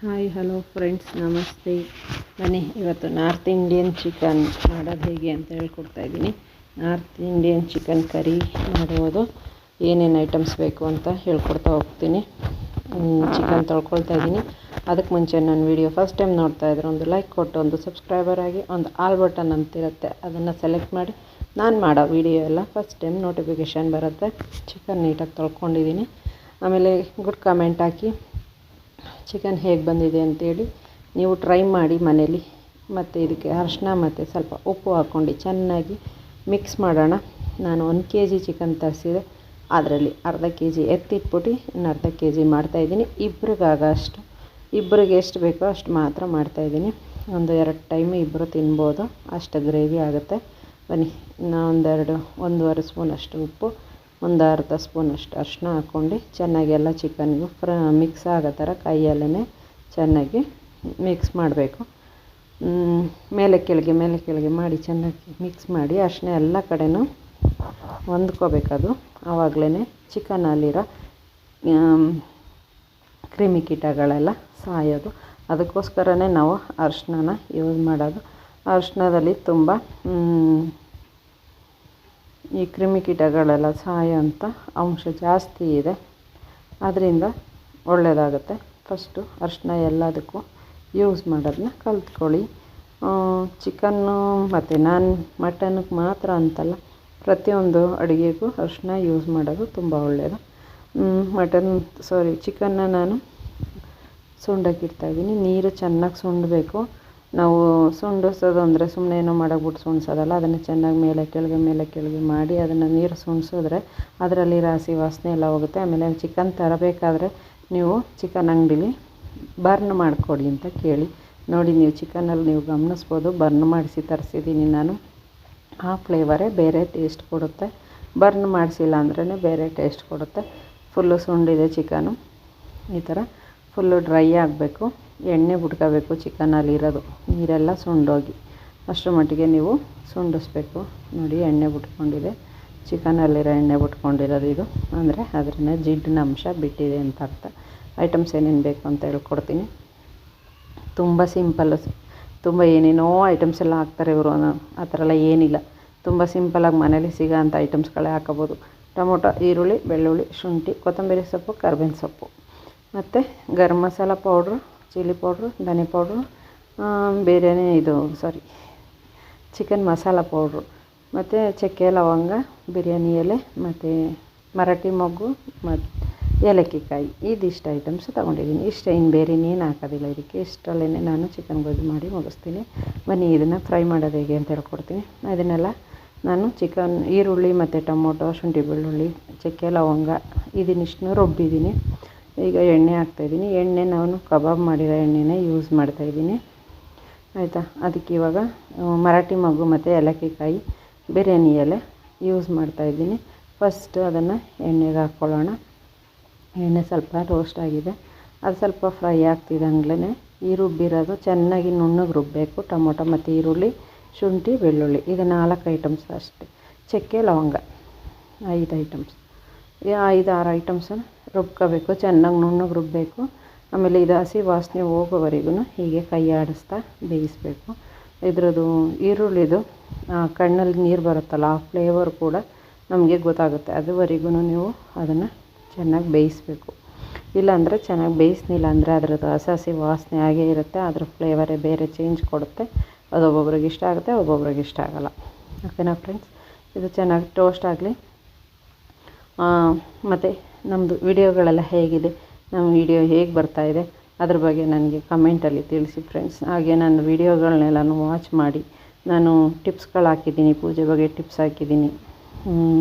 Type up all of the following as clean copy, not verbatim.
Hi hello friends, ನಮಸ್ತೆ. ಬನ್ನಿ, ಇವತ್ತು ನಾರ್ತ್ ಇಂಡಿಯನ್ ಚಿಕನ್ ಮಾಡೋದು ಹೇಗೆ ಅಂತ ಹೇಳ್ಕೊಡ್ತಾಯಿದ್ದೀನಿ. ನಾರ್ತ್ ಇಂಡಿಯನ್ ಚಿಕನ್ ಕರಿ ಮಾಡುವುದು ಏನೇನು ಐಟಮ್ಸ್ ಬೇಕು ಅಂತ ಹೇಳ್ಕೊಡ್ತಾ ಹೋಗ್ತೀನಿ. ಚಿಕನ್ ತೊಳ್ಕೊಳ್ತಾ ಇದ್ದೀನಿ. ಅದಕ್ಕೆ ಮುಂಚೆ ನನ್ನ ವೀಡಿಯೋ ಫಸ್ಟ್ ಟೈಮ್ ನೋಡ್ತಾಯಿದ್ರೆ ಒಂದು ಲೈಕ್ ಕೊಟ್ಟು, ಒಂದು ಸಬ್ಸ್ಕ್ರೈಬರ್ ಆಗಿ, ಒಂದು ಆಲ್ ಬಟನ್ ಅಂತಿರುತ್ತೆ, ಅದನ್ನು ಸೆಲೆಕ್ಟ್ ಮಾಡಿ ನಾನು ಮಾಡೋ ವೀಡಿಯೋ ಎಲ್ಲ ಫಸ್ಟ್ ಟೈಮ್ ನೋಟಿಫಿಕೇಷನ್ ಬರುತ್ತೆ. ಚಿಕನ್ ನೀಟಾಗಿ ತೊಳ್ಕೊಂಡಿದ್ದೀನಿ. ಆಮೇಲೆ ಗುಡ್ ಕಮೆಂಟ್ ಹಾಕಿ ಚಿಕನ್ ಹೇಗೆ ಬಂದಿದೆ ಅಂತೇಳಿ ನೀವು ಟ್ರೈ ಮಾಡಿ ಮನೇಲಿ. ಮತ್ತು ಇದಕ್ಕೆ ಅರಿಶಿನ ಮತ್ತು ಸ್ವಲ್ಪ ಉಪ್ಪು ಹಾಕ್ಕೊಂಡು ಚೆನ್ನಾಗಿ ಮಿಕ್ಸ್ ಮಾಡೋಣ. ನಾನು 1 kg ಚಿಕನ್ ತರಿಸಿದೆ, ಅದರಲ್ಲಿ ಅರ್ಧ kg ಎತ್ತಿಟ್ಬಿಟ್ಟು ಇನ್ನು ಅರ್ಧ kg ಮಾಡ್ತಾಯಿದ್ದೀನಿ. ಇಬ್ಬರಿಗೆ ಎಷ್ಟು ಬೇಕೋ ಅಷ್ಟು ಮಾತ್ರ ಮಾಡ್ತಾಯಿದ್ದೀನಿ. 1-2 ಟೈಮ್ ಇಬ್ಬರು ತಿನ್ಬೋದು, ಅಷ್ಟು ಗ್ರೇವಿ ಆಗುತ್ತೆ. ಬನ್ನಿ, ಒಂದೂವರೆ ಸ್ಪೂನಷ್ಟು ಉಪ್ಪು, ಒಂದು ಅರ್ಧ ಸ್ಪೂನಷ್ಟು ಅರಿಶಿನ ಹಾಕ್ಕೊಂಡು ಚೆನ್ನಾಗಿ ಎಲ್ಲ ಚಿಕನ್ಗೂ ಮಿಕ್ಸ್ ಆಗೋ ಥರ ಕೈಯಲ್ಲೇ ಚೆನ್ನಾಗಿ ಮಿಕ್ಸ್ ಮಾಡಬೇಕು. ಮೇಲೆ ಕೆಳಗೆ ಮಾಡಿ ಚೆನ್ನಾಗಿ ಮಿಕ್ಸ್ ಮಾಡಿ ಅರಿಶಿನ ಎಲ್ಲ ಕಡೆನೂ ಹೊಂದ್ಕೋಬೇಕದು. ಆವಾಗಲೇ ಚಿಕನಲ್ಲಿರೋ ಕ್ರಿಮಿಕೀಟಗಳೆಲ್ಲ ಸಾಯೋದು. ಅದಕ್ಕೋಸ್ಕರನೇ ನಾವು ಅರಿಶಿನ ಯೂಸ್ ಮಾಡೋದು. ಅರಿಶಿನದಲ್ಲಿ ತುಂಬ ಈ ಕ್ರಿಮಿಕೀಟಗಳೆಲ್ಲ ಸಾಯೋಂಥ ಅಂಶ ಜಾಸ್ತಿ ಇದೆ, ಅದರಿಂದ ಒಳ್ಳೆಯದಾಗುತ್ತೆ. ಫಸ್ಟು ಅರಿಶಿನ ಎಲ್ಲದಕ್ಕೂ ಯೂಸ್ ಮಾಡೋದನ್ನ ಕಲ್ತ್ಕೊಳ್ಳಿ. ಚಿಕನ್ನು ಮತ್ತು ಮಟನ್ಗೆ ಮಾತ್ರ ಅಂತಲ್ಲ, ಪ್ರತಿಯೊಂದು ಅಡುಗೆಗೂ ಅರಿಶಿನ ಯೂಸ್ ಮಾಡೋದು ತುಂಬ ಒಳ್ಳೆಯದು. ಚಿಕನ್ನ ನಾನು ಸುಂಡಕ್ಕೆ ಇಡ್ತಾಯಿದ್ದೀನಿ. ನೀರು ಚೆನ್ನಾಗಿ ಸುಂಡಬೇಕು. ನಾವು ಸುಂಡಿಸೋದು ಅಂದರೆ ಸುಮ್ಮನೆ ಏನೋ ಮಾಡೋಕ್ಬಿಟ್ಟು ಸುಣ್ಸೋದಲ್ಲ, ಅದನ್ನು ಚೆನ್ನಾಗಿ ಮೇಲೆ ಕೆಳಗೆ ಮಾಡಿ ಅದನ್ನು ನೀರು ಸುಣ್ಸಿದ್ರೆ ಅದರಲ್ಲಿ ರಾಸಿ ವಾಸನೆ ಎಲ್ಲ ಹೋಗುತ್ತೆ. ಆಮೇಲೆ ಚಿಕನ್ ತರಬೇಕಾದ್ರೆ ನೀವು ಚಿಕನ್ ಅಂಗಡೀಲಿ ಬರ್ನ್ ಮಾಡಿಕೊಡಿ ಅಂತ ಕೇಳಿ. ನೋಡಿ, ನೀವು ಚಿಕನಲ್ಲಿ ನೀವು ಗಮನಿಸ್ಬೋದು, ಬರ್ನ್ ಮಾಡಿಸಿ ತರಿಸಿದ್ದೀನಿ ನಾನು. ಆ ಫ್ಲೇವರೇ ಬೇರೆ ಟೇಸ್ಟ್ ಕೊಡುತ್ತೆ. ಬರ್ನ್ ಮಾಡಿಸಿಲ್ಲ ಅಂದ್ರೇ ಬೇರೆ ಟೇಸ್ಟ್ ಕೊಡುತ್ತೆ. ಫುಲ್ಲು ಸುಂಡಿದೆ ಚಿಕನು. ಈ ಥರ ಫುಲ್ಲು ಡ್ರೈ ಆಗಬೇಕು, ಎಣ್ಣೆ ಬಿಟ್ಕೋಬೇಕು ಚಿಕನಲ್ಲಿರೋದು, ನೀರೆಲ್ಲ ಸುಂಡೋಗಿ ಅಷ್ಟರ ಮಟ್ಟಿಗೆ ನೀವು ಸುಂಡಿಸ್ಬೇಕು. ನೋಡಿ, ಎಣ್ಣೆ ಬಿಟ್ಕೊಂಡಿದೆ, ಚಿಕನಲ್ಲಿರೋ ಎಣ್ಣೆ ಬಿಟ್ಕೊಂಡಿರೋದು ಇದು ಅಂದರೆ ಅದರಿಂದ ಜಿಡ್ಡಿನ ಅಂಶ ಬಿಟ್ಟಿದೆ ಅಂತ ಅರ್ಥ. ಐಟಮ್ಸ್ ಏನೇನು ಬೇಕು ಅಂತ ಹೇಳ್ಕೊಡ್ತೀನಿ. ತುಂಬ ಸಿಂಪಲ್ಲು, ತುಂಬ ಏನೇನೋ ಐಟಮ್ಸ್ ಎಲ್ಲ ಹಾಕ್ತಾರೆ ಇವರು, ಆ ಥರ ಎಲ್ಲ ಏನಿಲ್ಲ. ತುಂಬ ಸಿಂಪಲಾಗಿ ಮನೇಲಿ ಸಿಗೋ ಅಂಥ ಐಟಮ್ಸ್ಗಳೇ ಹಾಕೋಬೋದು. ಟೊಮೊಟೊ, ಈರುಳ್ಳಿ, ಬೆಳ್ಳುಳ್ಳಿ, ಶುಂಠಿ, ಕೊತ್ತಂಬರಿ ಸೊಪ್ಪು, ಕರ್ಬೇವಿನ ಸೊಪ್ಪು, ಮತ್ತು garam masala powder, chilli powder, ಧನೆ ಪೌಡ್ರು, ಚಿಕನ್ ಮಸಾಲ ಪೌಡ್ರು, ಮತ್ತು ಚಕ್ಕೆ, ಲವಂಗ, ಬಿರಿಯಾನಿ ಎಲೆ, ಮತ್ತು ಮರಾಠಿ ಮೊಗ್ಗು, ಮತ್ತು ಏಲಕ್ಕಿಕಾಯಿ. ಇದಿಷ್ಟು ಐಟಮ್ಸ್ ತೊಗೊಂಡಿದ್ದೀನಿ. ಇಷ್ಟೇ, ಇನ್ನು ಬೇರೆ ಇನ್ನೇನು ಹಾಕೋದಿಲ್ಲ ಇದಕ್ಕೆ. ಇಷ್ಟರಲ್ಲೇ ನಾನು ಚಿಕನ್ ಗೊಜ್ಜು ಮಾಡಿ ಮುಗಿಸ್ತೀನಿ. ಬನ್ನಿ, ಇದನ್ನು ಫ್ರೈ ಮಾಡೋದು ಹೇಗೆ ಅಂತ ಹೇಳ್ಕೊಡ್ತೀನಿ. ಇದನ್ನೆಲ್ಲ ನಾನು ಈರುಳ್ಳಿ ಮತ್ತು ಟೊಮೊಟೊ, ಶುಂಠಿ, ಬೆಳ್ಳುಳ್ಳಿ, ಚಕ್ಕೆ, ಲವಂಗ ಇದನ್ನಿಷ್ಟನ್ನು ರುಬ್ಬಿದ್ದೀನಿ. ಈಗ ಎಣ್ಣೆ ಹಾಕ್ತಾಯಿದ್ದೀನಿ. ಎಣ್ಣೆ ನಾನು ಕಬಾಬ್ ಮಾಡಿರೋ ಎಣ್ಣೆನೇ ಯೂಸ್ ಮಾಡ್ತಾಯಿದ್ದೀನಿ, ಆಯಿತಾ. ಅದಕ್ಕೆ ಇವಾಗ ಮರಾಠಿ ಮೊಗ್ಗು ಮತ್ತು ಏಲಕ್ಕಿಕಾಯಿ, ಬಿರಿಯಾನಿ ಎಲೆ ಯೂಸ್ ಮಾಡ್ತಾಯಿದ್ದೀನಿ. ಫಸ್ಟು ಅದನ್ನು ಎಣ್ಣೆಗೆ ಹಾಕ್ಕೊಳ್ಳೋಣ. ಎಣ್ಣೆ ಸ್ವಲ್ಪ ರೋಸ್ಟ್ ಆಗಿದೆ, ಅದು ಸ್ವಲ್ಪ ಫ್ರೈ ಆಗ್ತಿದ್ದಂಗ್ಲೇ ಈ ರುಬ್ಬಿರೋದು ಚೆನ್ನಾಗಿ ನುಣ್ಣಗೆ ರುಬ್ಬಬೇಕು. ಟೊಮೊಟೊ ಮತ್ತು ಈರುಳ್ಳಿ, ಶುಂಠಿ, ಬೆಳ್ಳುಳ್ಳಿ, ಇದು 4 ಐಟಮ್ಸ್ ಅಷ್ಟೇ. ಚಕ್ಕೆ, ಲವಂಗ 5 ಐಟಮ್ಸ್, ಈ 5-6 ಐಟಮ್ಸನ್ನು ರುಬ್ಕೋಬೇಕು, ಚೆನ್ನಾಗಿ ನುಣ್ಣಗೆ ರುಬ್ಬಬೇಕು. ಆಮೇಲೆ ಇದು ಹಸಿ ವಾಸನೆ ಹೋಗೋವರೆಗೂ ಹೀಗೆ ಕೈ ಆಡಿಸ್ತಾ ಬೇಯಿಸಬೇಕು. ಇದ್ರದ್ದು ಈರುಳ್ಳಿದು ಕಣ್ಣಲ್ಲಿ ನೀರು ಬರುತ್ತಲ್ಲ, ಆ ಫ್ಲೇವರ್ ಕೂಡ ನಮಗೆ ಗೊತ್ತಾಗುತ್ತೆ. ಅದುವರೆಗೂ ನೀವು ಅದನ್ನು ಚೆನ್ನಾಗಿ ಬೇಯಿಸಬೇಕು. ಇಲ್ಲಾಂದರೆ ಚೆನ್ನಾಗಿ ಬೇಯಿಸಲಿಲ್ಲ ಅಂದರೆ ಅದರದ್ದು ಹಸಿ ವಾಸನೆ ಆಗೇ ಇರುತ್ತೆ, ಅದ್ರ ಫ್ಲೇವರೇ ಬೇರೆ ಚೇಂಜ್ ಕೊಡುತ್ತೆ. ಅದು ಒಬ್ಬೊಬ್ರಿಗೆ ಇಷ್ಟ ಆಗುತ್ತೆ, ಒಬ್ಬೊಬ್ರಿಗೆ ಇಷ್ಟ ಆಗೋಲ್ಲ. ಓಕೆನಾ ಫ್ರೆಂಡ್ಸ್, ಇದು ಚೆನ್ನಾಗಿ ಟೋಸ್ಟ್ ಆಗಲಿ. ಮತ್ತು ನಮ್ಮದು ವಿಡಿಯೋಗಳೆಲ್ಲ ಹೇಗಿದೆ, ನಮ್ಮ ವಿಡಿಯೋ ಹೇಗೆ ಬರ್ತಾಯಿದೆ ಅದ್ರ ಬಗ್ಗೆ ನನಗೆ ಕಮೆಂಟಲ್ಲಿ ತಿಳಿಸಿ ಫ್ರೆಂಡ್ಸ್. ಹಾಗೆ ನನ್ನ ವಿಡಿಯೋಗಳನ್ನೆಲ್ಲನೂ ವಾಚ್ ಮಾಡಿ. ನಾನು ಟಿಪ್ಸ್ಗಳು ಹಾಕಿದ್ದೀನಿ, ಪೂಜೆ ಬಗ್ಗೆ ಟಿಪ್ಸ್ ಹಾಕಿದ್ದೀನಿ,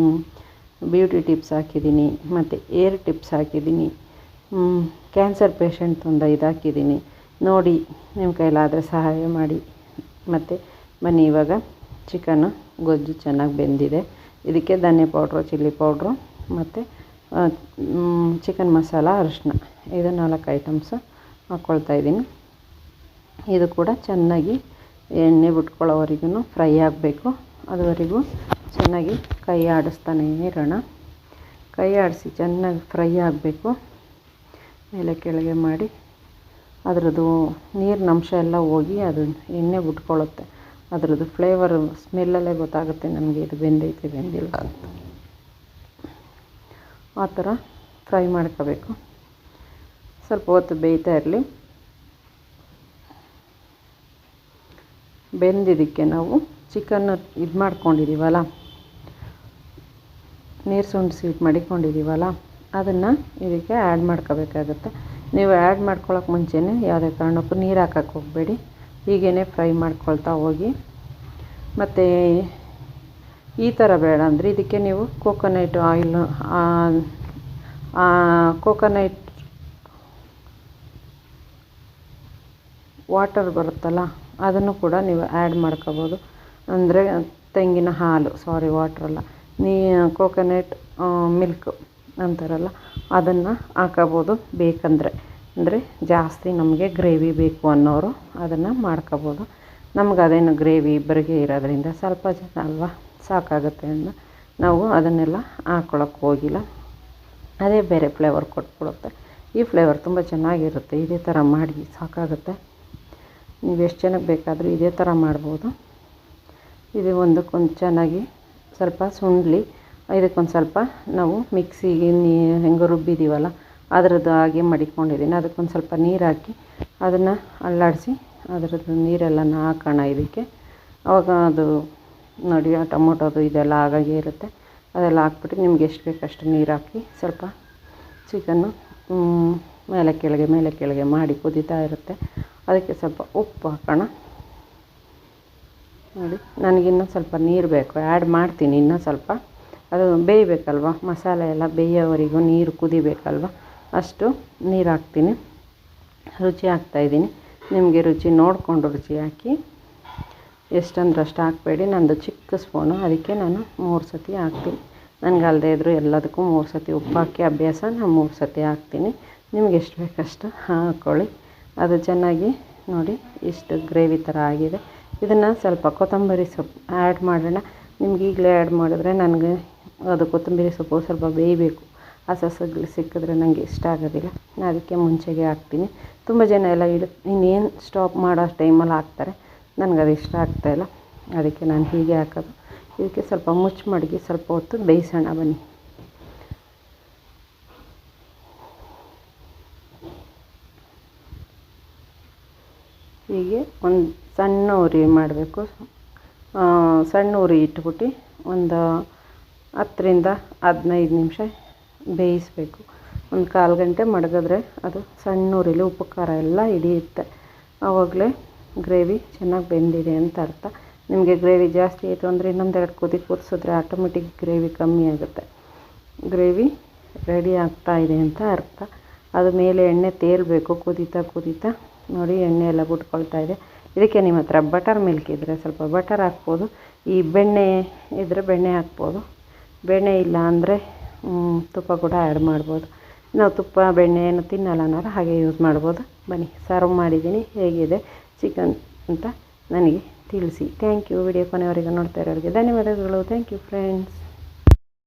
ಬ್ಯೂಟಿ ಟಿಪ್ಸ್ ಹಾಕಿದ್ದೀನಿ, ಮತ್ತು ಏರ್ ಟಿಪ್ಸ್ ಹಾಕಿದ್ದೀನಿ, ಕ್ಯಾನ್ಸರ್ ಪೇಷಂಟ್ ಒಂದು 5 ಹಾಕಿದ್ದೀನಿ. ನೋಡಿ, ನಿಮ್ಮ ಕೈಲಾದರೆ ಸಹಾಯ ಮಾಡಿ. ಮತ್ತು ಬನ್ನಿ, ಇವಾಗ ಚಿಕನ್ನು ಗೊಜ್ಜು ಚೆನ್ನಾಗಿ ಬೆಂದಿದೆ. ಇದಕ್ಕೆ ಧನೆ ಪೌಡ್ರು, ಚಿಲ್ಲಿ ಪೌಡ್ರು, ಮತ್ತು ಚಿಕನ್ ಮಸಾಲ, ಅರಿಶಿನ, ಇದು 4 ಐಟಮ್ಸು ಹಾಕ್ಕೊಳ್ತಾಯಿದ್ದೀನಿ. ಇದು ಕೂಡ ಚೆನ್ನಾಗಿ ಎಣ್ಣೆ ಬಿಟ್ಕೊಳ್ಳೋವರೆಗೂ ಫ್ರೈ ಆಗಬೇಕು. ಅದುವರೆಗೂ ಚೆನ್ನಾಗಿ ಕೈ ಆಡಿಸ್ತಾನೇ ಇರೋಣ. ಕೈ ಆಡಿಸಿ ಚೆನ್ನಾಗಿ ಫ್ರೈ ಆಗಬೇಕು. ಮೇಲೆ ಕೆಳಗೆ ಮಾಡಿ ಅದರದ್ದು ನೀರಿನ ಅಂಶ ಎಲ್ಲ ಹೋಗಿ ಅದು ಎಣ್ಣೆ ಬಿಟ್ಕೊಳ್ಳುತ್ತೆ. ಅದರದ್ದು ಫ್ಲೇವರು ಸ್ಮೆಲ್ಲಲ್ಲೇ ಗೊತ್ತಾಗುತ್ತೆ ನಮಗೆ ಇದು ಬೆಂದೈತೆ ಬೆಂದಿಲ್ಲ ಅಂತ. ಆ ಥರ ಫ್ರೈ ಮಾಡ್ಕೋಬೇಕು. ಸ್ವಲ್ಪ ಹೊತ್ತು ಬೇಯ್ತಾ ಇರಲಿ. ಬೆಂದಿದ್ದಕ್ಕೆ ನಾವು ಚಿಕನ್ನು ಇದು ಮಾಡ್ಕೊಂಡಿದ್ದೀವಲ್ಲ, ನೀರು ಸುಂಡಿಸಿ ಮಡಿಕೊಂಡಿದ್ದೀವಲ್ಲ, ಅದನ್ನು ಇದಕ್ಕೆ ಆ್ಯಡ್ ಮಾಡ್ಕೋಬೇಕಾಗತ್ತೆ. ನೀವು ಆ್ಯಡ್ ಮಾಡ್ಕೊಳ್ಳೋಕೆ ಮುಂಚೆನೇ ಯಾವುದೇ ಕಾರಣಕ್ಕೂ ನೀರು ಹಾಕೋಕ್ಕೆ ಹೋಗಬೇಡಿ. ಹೀಗೇ ಫ್ರೈ ಮಾಡ್ಕೊಳ್ತಾ ಹೋಗಿ. ಮತ್ತು ಈ ಥರ ಬೇಡ ಅಂದರೆ ಇದಕ್ಕೆ ನೀವು ಕೋಕೋನಟ್ ಆಯಿಲ್, ಕೋಕೋನಟ್ ವಾಟರ್ ಬರುತ್ತಲ್ಲ, ಅದನ್ನು ಕೂಡ ನೀವು ಆ್ಯಡ್ ಮಾಡ್ಕೋಬೋದು. ಅಂದರೆ ತೆಂಗಿನ ಹಾಲು, ವಾಟ್ರಲ್ಲ, ಕೋಕೋನಟ್ ಮಿಲ್ಕ್ ಅಂತಾರಲ್ಲ, ಅದನ್ನು ಹಾಕೋಬೋದು ಬೇಕಂದರೆ. ಅಂದರೆ ಜಾಸ್ತಿ ನಮಗೆ ಗ್ರೇವಿ ಬೇಕು ಅನ್ನೋರು ಅದನ್ನು ಮಾಡ್ಕೋಬೋದು. ನಮ್ಗೆ ಅದೇನು ಗ್ರೇವಿ ಇಬ್ಬರಿಗೆ ಇರೋದ್ರಿಂದ ಸ್ವಲ್ಪ ಜನ ಅಲ್ವಾ, ಸಾಕಾಗುತ್ತೆ ಅಂತ ನಾವು ಅದನ್ನೆಲ್ಲ ಹಾಕ್ಕೊಳಕ್ಕೆ ಹೋಗಿಲ್ಲ. ಅದೇ ಬೇರೆ ಫ್ಲೇವರ್ ಕೊಟ್ಬಿಡುತ್ತೆ. ಈ ಫ್ಲೇವರ್ ತುಂಬ ಚೆನ್ನಾಗಿರುತ್ತೆ. ಇದೇ ಥರ ಮಾಡಿ ಸಾಕಾಗುತ್ತೆ. ನೀವು ಎಷ್ಟು ಜನಕ್ಕೆ ಬೇಕಾದರೂ ಇದೇ ಥರ ಮಾಡ್ಬೋದು. ಇದು ಒಂದಕ್ಕೊಂದು ಚೆನ್ನಾಗಿ ಸ್ವಲ್ಪ ಸುಂಡ್ಲಿ. ಇದಕ್ಕೊಂದು ಸ್ವಲ್ಪ ನಾವು ಮಿಕ್ಸಿಗೆ ಹೆಂಗೆ ರುಬ್ಬಿದ್ದೀವಲ್ಲ ಅದರದ್ದು ಹಾಗೆ ಮಡಿಕೊಂಡಿದ್ದೀನಿ. ಅದಕ್ಕೊಂದು ಸ್ವಲ್ಪ ನೀರು ಹಾಕಿ ಅದನ್ನು ಅಲ್ಲಾಡಿಸಿ ಅದರದ್ದು ನೀರೆಲ್ಲನ ಹಾಕೋಣ ಇದಕ್ಕೆ. ಆವಾಗ ಅದು ನೋಡಿ ಆ ಟೊಮೊಟೊದು ಇದೆಲ್ಲ ಹಾಗಾಗೆ ಇರುತ್ತೆ. ಅದೆಲ್ಲ ಹಾಕ್ಬಿಟ್ಟು ನಿಮ್ಗೆ ಎಷ್ಟು ಬೇಕು ಅಷ್ಟು ನೀರು ಹಾಕಿ ಸ್ವಲ್ಪ ಚಿಕನ್ನು ಮೇಲೆ ಕೆಳಗೆ ಮಾಡಿ ಕುದೀತಾ ಇರುತ್ತೆ. ಅದಕ್ಕೆ ಸ್ವಲ್ಪ ಉಪ್ಪು ಹಾಕೋಣ. ನೋಡಿ ನನಗಿನ್ನೂ ಸ್ವಲ್ಪ ನೀರು ಬೇಕು, ಆ್ಯಡ್ ಮಾಡ್ತೀನಿ ಇನ್ನೂ ಸ್ವಲ್ಪ. ಅದು ಬೇಯಬೇಕಲ್ವ, ಮಸಾಲೆ ಎಲ್ಲ ಬೇಯೋವರೆಗೂ ನೀರು ಕುದಿಬೇಕಲ್ವ, ಅಷ್ಟು ನೀರು ಹಾಕ್ತೀನಿ. ರುಚಿ ಹಾಕ್ತಾಯಿದ್ದೀನಿ. ನಿಮಗೆ ರುಚಿ ನೋಡಿಕೊಂಡು ರುಚಿ ಹಾಕಿ. ಎಷ್ಟಂದ್ರೆ ಅಷ್ಟು ಹಾಕಬೇಡಿ. ನಂದು ಚಿಕ್ಕ ಸ್ಪೂನು, ಅದಕ್ಕೆ ನಾನು 3 ಸತಿ ಹಾಕ್ತೀನಿ. ನನಗೆ ಅಲ್ಲದೆ ಇದ್ದರೂ ಎಲ್ಲದಕ್ಕೂ 3 ಸತಿ ಉಪ್ಪು ಹಾಕಿ ಅಭ್ಯಾಸ. ನಾನು 3 ಸತಿ ಹಾಕ್ತೀನಿ. ನಿಮ್ಗೆ ಎಷ್ಟು ಬೇಕಷ್ಟು ಹಾಕ್ಕೊಳ್ಳಿ. ಅದು ಚೆನ್ನಾಗಿ ನೋಡಿ ಇಷ್ಟು ಗ್ರೇವಿ ಥರ ಆಗಿದೆ. ಇದನ್ನು ಸ್ವಲ್ಪ ಕೊತ್ತಂಬರಿ ಸೊಪ್ಪು ಆ್ಯಡ್ ಮಾಡೋಣ. ನಿಮ್ಗೆ ಈಗಲೇ ಆ್ಯಡ್ ಮಾಡಿದ್ರೆ ನನಗೆ ಅದು ಕೊತ್ತಂಬರಿ ಸೊಪ್ಪು ಸ್ವಲ್ಪ ಬೇಯಬೇಕು. ಹಸಗಳು ಸಿಕ್ಕಿದ್ರೆ ನನಗೆ ಇಷ್ಟ ಆಗೋದಿಲ್ಲ. ನಾನು ಅದಕ್ಕೆ ಮುಂಚೆಗೆ ಹಾಕ್ತೀನಿ. ತುಂಬ ಜನ ಎಲ್ಲ ಇನ್ನೇನು ಸ್ಟಾಪ್ ಮಾಡೋ ಟೈಮಲ್ಲಿ ಹಾಕ್ತಾರೆ. ನನಗದು ಇಷ್ಟ ಆಗ್ತಾಯಿಲ್ಲ. ಅದಕ್ಕೆ ನಾನು ಹೀಗೆ ಹಾಕೋದು. ಇದಕ್ಕೆ ಸ್ವಲ್ಪ ಮುಚ್ಚಿ ಮಡಗಿ ಸ್ವಲ್ಪ ಹೊತ್ತು ಬೇಯಿಸೋಣ ಬನ್ನಿ. ಹೀಗೆ ಒಂದು ಸಣ್ಣ ಉರಿ ಮಾಡಬೇಕು. ಸಣ್ಣ ಉರಿ ಇಟ್ಬಿಟ್ಟು ಒಂದು 10ರಿಂದ 15 ನಿಮಿಷ ಬೇಯಿಸಬೇಕು. ಒಂದು 1/4 ಗಂಟೆ ಮಡಗಿದ್ರೆ ಅದು ಸಣ್ಣ ಉರಿಲಿ ಉಪ್ಪು ಖಾರ ಎಲ್ಲ ಹಿಡಿಯುತ್ತೆ. ಆವಾಗಲೇ ಗ್ರೇವಿ ಚೆನ್ನಾಗಿ ಬೆಂದಿದೆ ಅಂತ ಅರ್ಥ. ನಿಮಗೆ ಗ್ರೇವಿ ಜಾಸ್ತಿ ಆಯಿತು ಅಂದರೆ ಇನ್ನೊಂದೆರಡು ಕುದಿಸಿದ್ರೆ ಆಟೋಮೆಟಿಕ್ ಗ್ರೇವಿ ಕಮ್ಮಿ ಆಗುತ್ತೆ. ಗ್ರೇವಿ ರೆಡಿ ಆಗ್ತಾಯಿದೆ ಅಂತ ಅರ್ಥ. ಅದು ಮೇಲೆ ಎಣ್ಣೆ ತೇಲಬೇಕು. ಕುದೀತಾ ನೋಡಿ ಎಣ್ಣೆ ಎಲ್ಲ ಬಿಟ್ಕೊಳ್ತಾ ಇದೆ. ಇದಕ್ಕೆ ನಿಮ್ಮ ಹತ್ರ ಬಟರ್ ಮಿಲ್ಕ್ ಇದ್ದರೆ ಸ್ವಲ್ಪ ಬಟರ್ ಹಾಕ್ಬೋದು. ಈ ಬೆಣ್ಣೆ ಇದ್ದರೆ ಬೆಣ್ಣೆ ಹಾಕ್ಬೋದು. ಬೆಣ್ಣೆ ಇಲ್ಲ ಅಂದರೆ ತುಪ್ಪ ಕೂಡ ಆ್ಯಡ್ ಮಾಡ್ಬೋದು. ನಾವು ತುಪ್ಪ ಬೆಣ್ಣೆ ಏನು ತಿನ್ನಲ್ಲ ಅನ್ನೋರು ಹಾಗೆ ಯೂಸ್ ಮಾಡ್ಬೋದು. ಬನ್ನಿ ಸರ್ವ್ ಮಾಡಿದ್ದೀನಿ. ಹೇಗಿದೆ ಚಿಕನ್ ಅಂತ ನನಗೆ ತಿಳಿಸಿ. Thank you. ವಿಡಿಯೋ ಕೊನೆಯವರೆಗೆ ನೋಡ್ತಾ ಇರೋರಿಗೆ ಧನ್ಯವಾದಗಳು. Thank you friends.